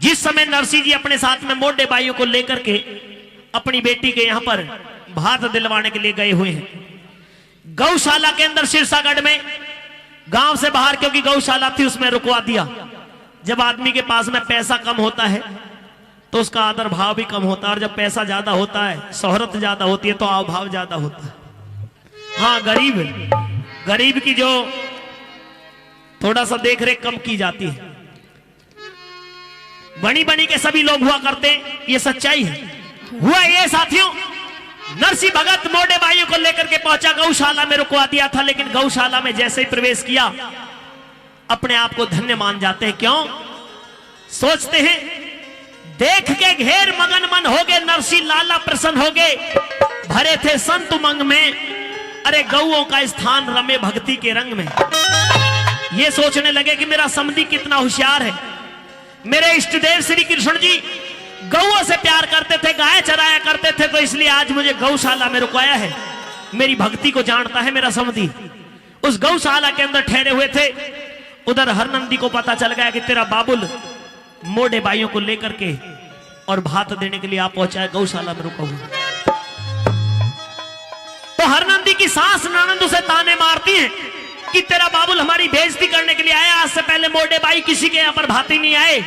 जिस समय नरसिंह जी अपने साथ में मोटे भाइयों को लेकर के अपनी बेटी के यहां पर भात दिलवाने के लिए गए हुए हैं, गौशाला के अंदर सिरसागढ़ में, गांव से बाहर, क्योंकि गौशाला थी उसमें रुकवा दिया। जब आदमी के पास में पैसा कम होता है तो उसका आदर भाव भी कम होता है, और जब पैसा ज्यादा होता है, शोहरत ज्यादा होती है, तो आव भाव ज्यादा होता है। हाँ, गरीब की जो थोड़ा सा देख रेख कम की जाती है। बनी बनी के सभी लोग हुआ करते, ये सच्चाई है। हुआ ये साथियों, नरसिंह भगत मोटे भाइयों को लेकर के पहुंचा, गौशाला में रुकवा दिया था, लेकिन गौशाला में जैसे ही प्रवेश किया अपने आप को धन्य मान जाते हैं। क्यों? सोचते हैं देख के घेर मगन मन हो गए, नरसिंह लाला प्रसन्न हो गए, भरे थे संत उमंग में, अरे गौओं का स्थान रमे भक्ति के रंग में। ये सोचने लगे कि मेरा समधी कितना होशियार है। मेरे इष्टदेव श्री कृष्ण जी गौओं से प्यार करते थे, गाय चराया करते थे, तो इसलिए आज मुझे गौशाला में रुकवाया है। मेरी भक्ति को जानता है मेरा समधी। उस गौशाला के अंदर ठहरे हुए थे। उधर हरनंदी को पता चल गया कि तेरा बाबुल मोटे भाइयों को लेकर के और भात देने के लिए आप पहुंचा है, गौशाला में रुका हुआ। तो हरनंदी की सास ननद उसे ताने मारती है कि तेरा बाबुल हमारी बेइज्जती करने के लिए आया। आज से पहले मोटे भाई किसी के यहां पर भाती नहीं आए,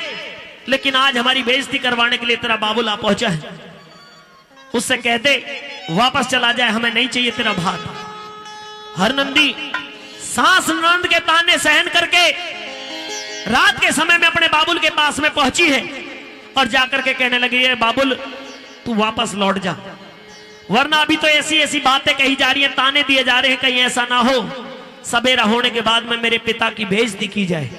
लेकिन आज हमारी बेइज्जती करवाने के लिए तेरा बाबुल आ पहुंचा है। उससे कहते वापस चला जाए, हमें नहीं चाहिए तेरा भात। हरनंदी सास ननद के ताने सहन करके रात के समय में अपने बाबुल के पास में पहुंची है और जाकर के कहने लगी है, बाबुल तू वापस लौट जा, वरना अभी तो ऐसी ऐसी बातें कही जा रही है, ताने दिए जा रहे हैं, कहीं ऐसा ना हो सवेरा होने के बाद में मेरे पिता की बेइज्जती की जाए।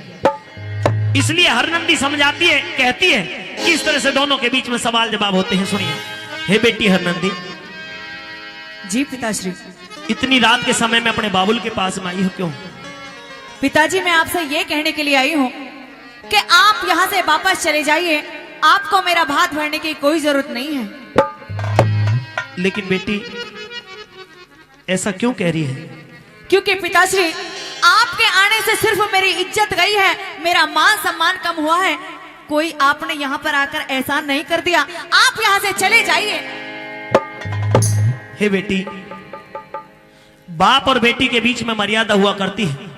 इसलिए हरनंदी समझाती है, कहती है कि इस तरह से दोनों के बीच में सवाल जवाब होते हैं। सुनिए। हे बेटी हरनंदी। जी पिताश्री। इतनी रात के समय में अपने बाबुल के पास में आई हो क्यों? पिताजी मैं आपसे ये कहने के लिए आई हूँ कि आप यहाँ से वापस चले जाइए, आपको मेरा भात भरने की कोई जरूरत नहीं है। लेकिन बेटी ऐसा क्यों कह रही है? क्योंकि पिताश्री आपके आने से सिर्फ मेरी इज्जत गई है, मेरा मान सम्मान कम हुआ है। कोई आपने यहाँ पर आकर एहसान नहीं कर दिया, आप यहाँ से चले जाइए। हे बेटी, बाप और बेटी के बीच में मर्यादा हुआ करती है।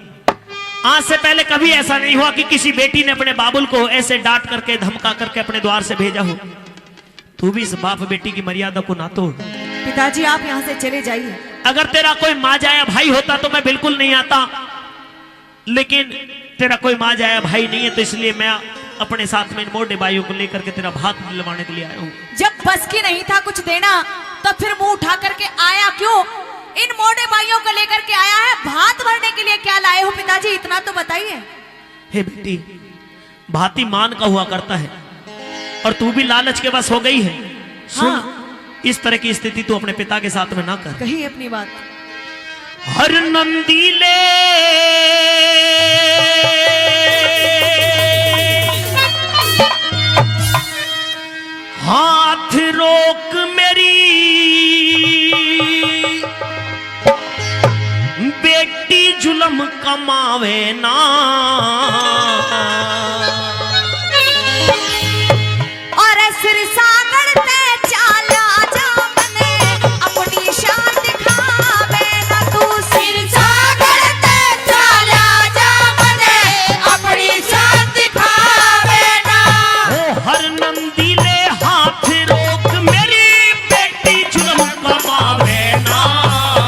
आज से पहले कभी ऐसा नहीं हुआ कि किसी बेटी ने अपने बाबुल को ऐसे डांट करके धमका करके अपने द्वार से भेजा हो। तू भी इस बाप बेटी की मर्यादा को ना तोड़। पिताजी आप यहाँ से चले जाइए। अगर तेरा कोई माँ जाया भाई होता तो मैं बिल्कुल नहीं आता, लेकिन तेरा कोई माँ जाया भाई नहीं है, तो इसलिए मैं अपने साथ में इन मोटे भाइयों को लेकर के तेरा भात दिलवाने के लिए आया हूँ। जब बस की नहीं था कुछ देना तो फिर मुंह उठा करके आया क्यों? इन मोटे भाइयों को लेकर के आया है, भात भरने के लिए क्या लाए हो पिताजी, इतना तो बताइए। हे बेटी, भाती मान का हुआ करता है और तू भी लालच के बस हो गई है। हाँ। इस तरह की स्थिति तू अपने पिता के साथ में ना कर। कही अपनी बात। हरनंदी ले हाथ रोक मेरी बेटी जुल्म कमावे ना, और सिरसागढ़ पे चाला जा मने अपनी शान दिखावे ना। तू सिरसागढ़ पे चाला जा मने अपनी शान दिखावे ना। ओ हरनंदी ले हाथ रोक मेरी बेटी जुल्म कमावे ना।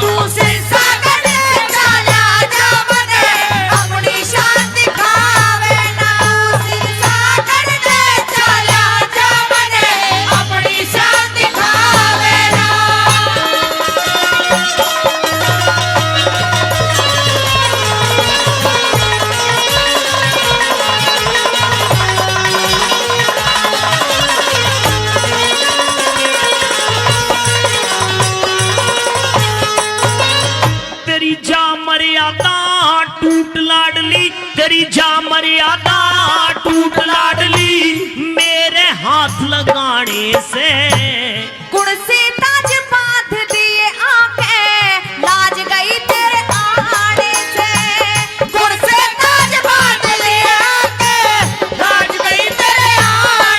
तू सिरसागढ़ पे चाला जा मने अपनी शान दिखावे ना। तू सिरसागढ़ पे चाला जा मने अपनी शान दिखावे ना। तेरी जा मर्यादा टूट लाडली, तेरी जा मर्यादा टूट लाडली, मेरे हाथ लगाने से गुण से ताज बांध दिए आके, लाज गई तेरे आने से। गुण से ताज बांध दिए आके, लाज गई तेरे आने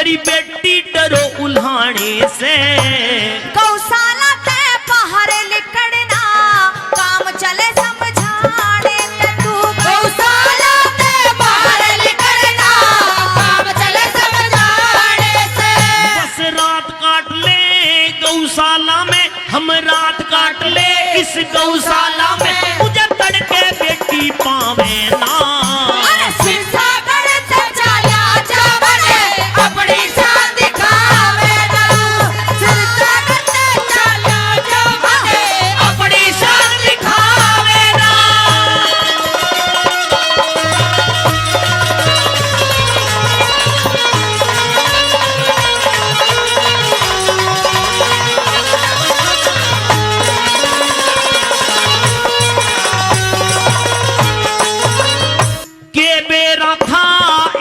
मेरी बेटी डरो उल्हाने से। गौशाला ते बाहर निकलना काम चले समझाने ते तू गौशाला ते बाहर निकलना काम चले समझाने से। बस रात काट ले गौशाला में, हम रात काट ले इस गौशाला में, मुझे तड़के बेटी पावे ना। अरे सिरसागर से चला जावने अपनी शान दिखावे ना। सिरसागर से चला जावने अपनी शान दिखावे ना। के बेरा था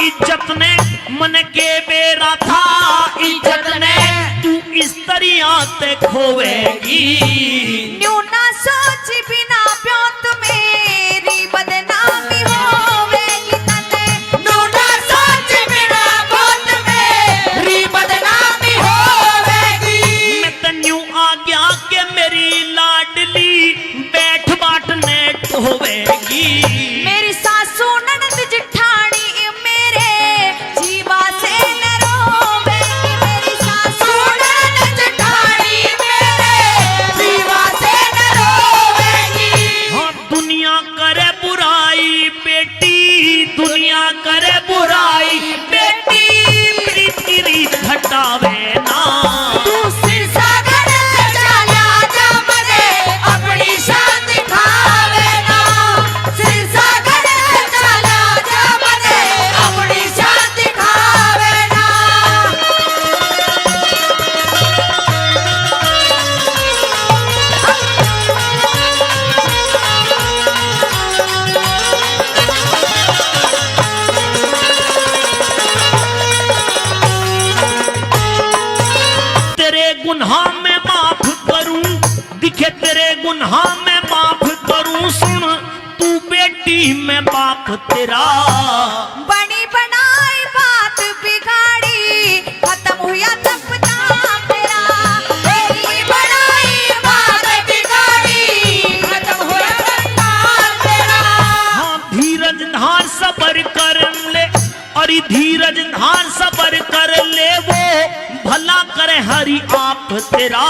इज्जत ने, मन के बेरा था इज्जत ने, तू इस तरिया ते खोवेगी। न्यू ना सोच बिना प्योत मेरी बदनामी होवेगी तने। न्यू ना सोच बिना प्योत मेरी बदनामी होवेगी। मैं तन्यू आ गया के मेरी लाडली बैठ बाट नेट होवेगी। मेरी सासू ननद जिठानी मेरे जीवा से न रोवेगी। मेरी सासू ननद जिठानी मेरे जीवा से न रोवेगी। हाँ दुनिया करे बुराई बेटी, दुनिया करे बुराई बेटी, प्रीत की रीत घटावे ना। तू सिरसागर से चला जावने अपनी शान दिखावे ना। सिरसागर से चला जावने अपनी शान दिखावे ना। तेरे गुनाह में माफ करूं, दिखे तेरे गुनाह में माफ करूं, सुन तू बेटी मैं बाप तेरा। बनी बनाई बात बिगाड़ी खत्म हुआ तपता तेरा। बनी बनाई बात बिगाड़ी खत्म हुआ तपता तेरा। हाँ धीरज धार सबर कर ले, अरे धीरज धार सबर कर ले, वो भला करे हरि आप तेरा।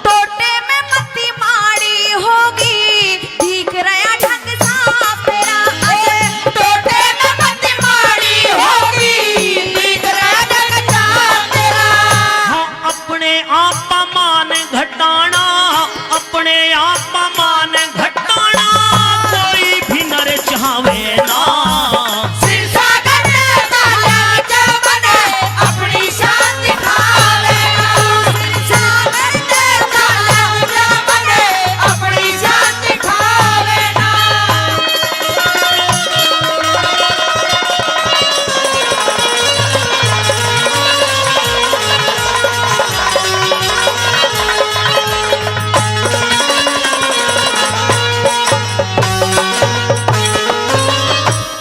टोटे में मत्ती मारी होगी दिख रहा ढंग साफ तेरा। टोटे में मत्ती मारी होगी दिख रहा ढंग साफ तेरा। हाँ अपने आप मान घटाना, अपने आप मान घटाना, कोई भी नर चाहे ना। सिरसागर से चला जावने अपनी शान दिखावे ना। सिरसागर से चला जावने अपनी शान दिखावे ना।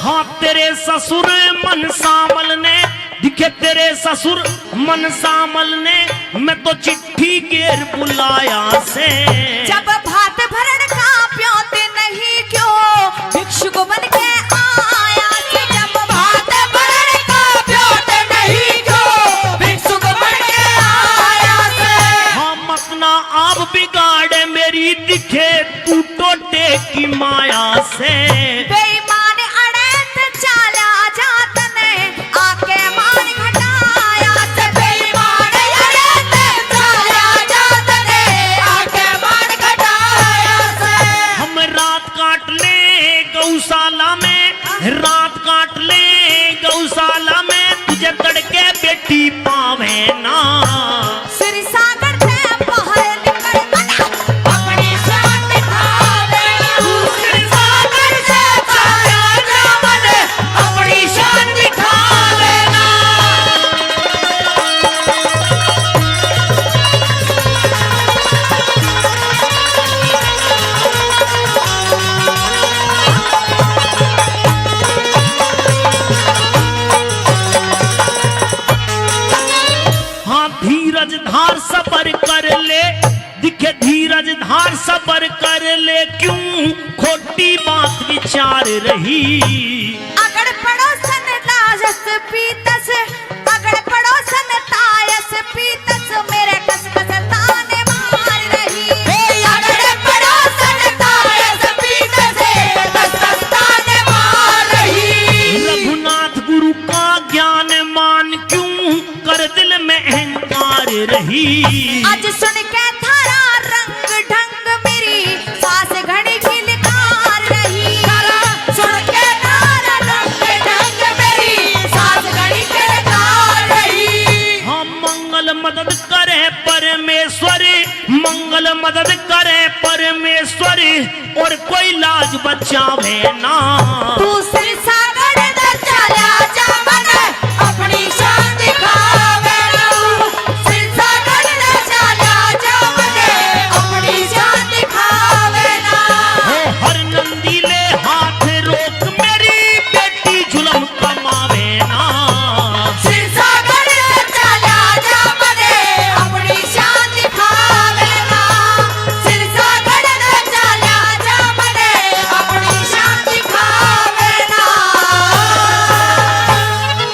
हाँ तेरे ससुर मन सामल ने, दिखे तेरे ससुर मन सामल ने, मैं तो चिट्ठी गेर बुलाया से। जब भात भरण का प्योते नहीं क्यों भिक्षुक बन के आया से। जब भात भरण का प्योते नहीं क्यों भिक्षुक बन के आया से। हाँ मत ना आप बिगाड़े मेरी, दिखे तू टोटे की माया से। बेईमान अड़ैत चाला जात ने आके मान घटाया से। बेईमान अड़ैत चाला जात ने आके मान घटाया से। हम रात काट ले गौशाला में, रात काट ले गौशाला में, तुझे तड़के बेटी पावे ना। सिरसागर से बाहर निकलना अपनी शान दिखावे ना। सिरसागर से चला जावने अपनी शान दिखावे ना। विचार रही। अगड़ पड़ोसन लाजस पीतस, अगड़ पड़ोसन तायस पीतस, मेरे कस कस ताने मार रही। अगड़ पड़ोसन तायस पीतस, कस कस ताने मार रही। रघुनाथ गुरु का ज्ञान मान क्यों कर दिल में अहंकार रही। आज सुन के थारा रंग ढंग मेरी सास घड़ी खिलकार रही। सुन के थारा रंग ढंग मेरी सास घड़ी खिलकार रही। हम मंगल मदद करे परमेश्वर, मंगल मदद करे परमेश्वर, और कोई लाज बचावे ना।